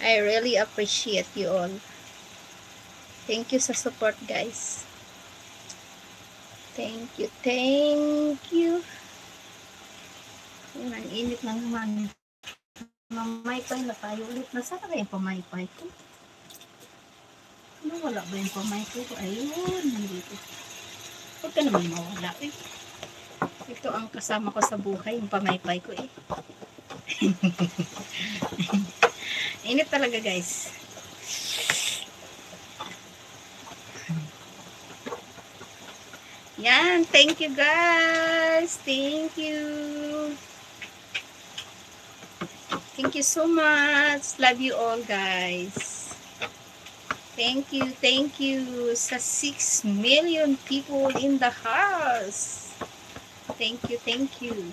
I really appreciate you all. Thank you sa support, guys. Thank you, thank you. Yan, ang init lang naman. Mamaypay na tayo ulit. Nasaan na yung pamaypay ko? Wala ba yung pamaypay ko? Ayun, nandito. Huwag ka naman mawala eh. Ito ang kasama ko sa buhay, yung pamaypay ko eh. Init talaga, guys. Yan, thank you guys. Thank you. Thank you so much. Love you all, guys. Thank you sa 6 million people in the house. Thank you, thank you.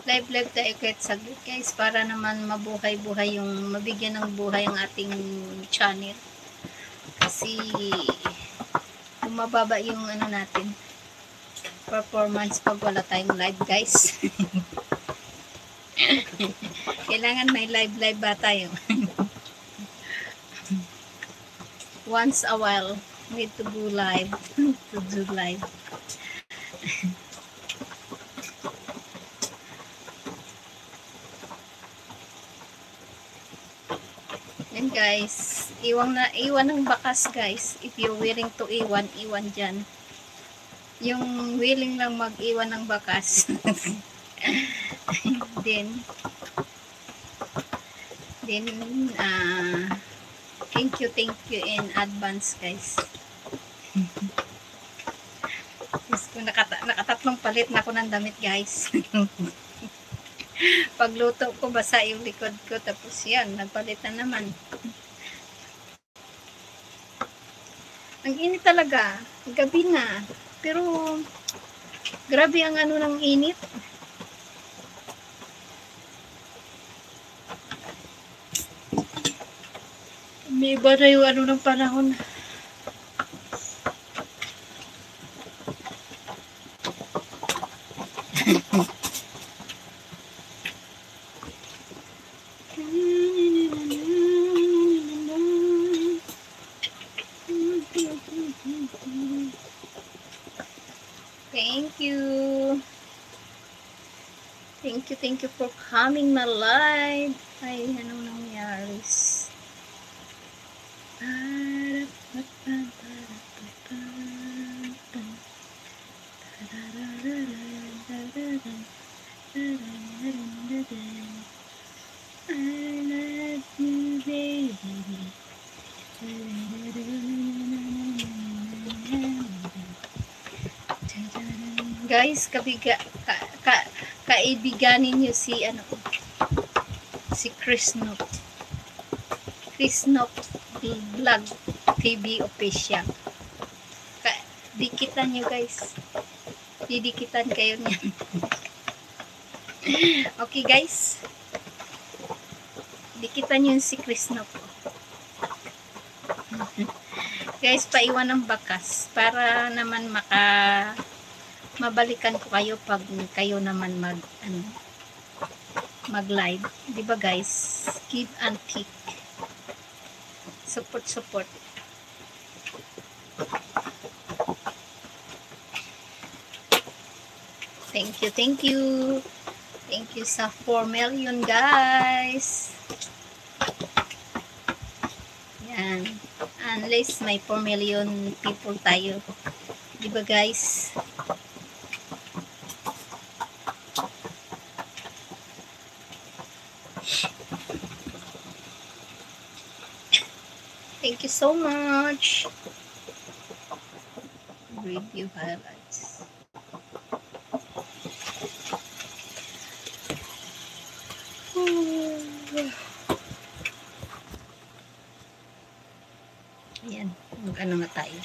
Live tayo kahit saglit, guys, para naman mabuhay-buhay yung, mabigyan ng buhay ang ating channel. Kasi mababa yung ano natin, performance pag wala tayong live, guys. Kailangan may live ba tayo? Once a while, need to go live. To do live. Yan, guys. Iwan ng bakas, guys. If you're willing to iwan dyan. Yung willing lang mag-iwan ng bakas. Then thank you in advance, guys. Nakatatlong palit na ako ng damit, guys. Pagluto ko, basa yung likod ko, tapos yan, nagpalit na naman. Ang init talaga, gabi na, pero grabe ang ano ng init. May iba na yung ano ng panahon. Thank you for coming my live. Ay, anong nangyari? Guys, kaibiganin niyo si Chris Nook Vlog TV official. Dikitan niyo, guys. Didikitan kayo niyan. Okay, guys. Dikitan niyo si Chris Nook. Guys, paiwan ng bakas para naman mabalikan ko kayo pag kayo naman mag-live. Diba, guys? Give and take. Support. Thank you. Thank you sa 4 million, guys. Yan. Unless may 4 million people tayo. Diba, guys? Thank you so much. Review highlights. Ayan, mag-ano nga tayo.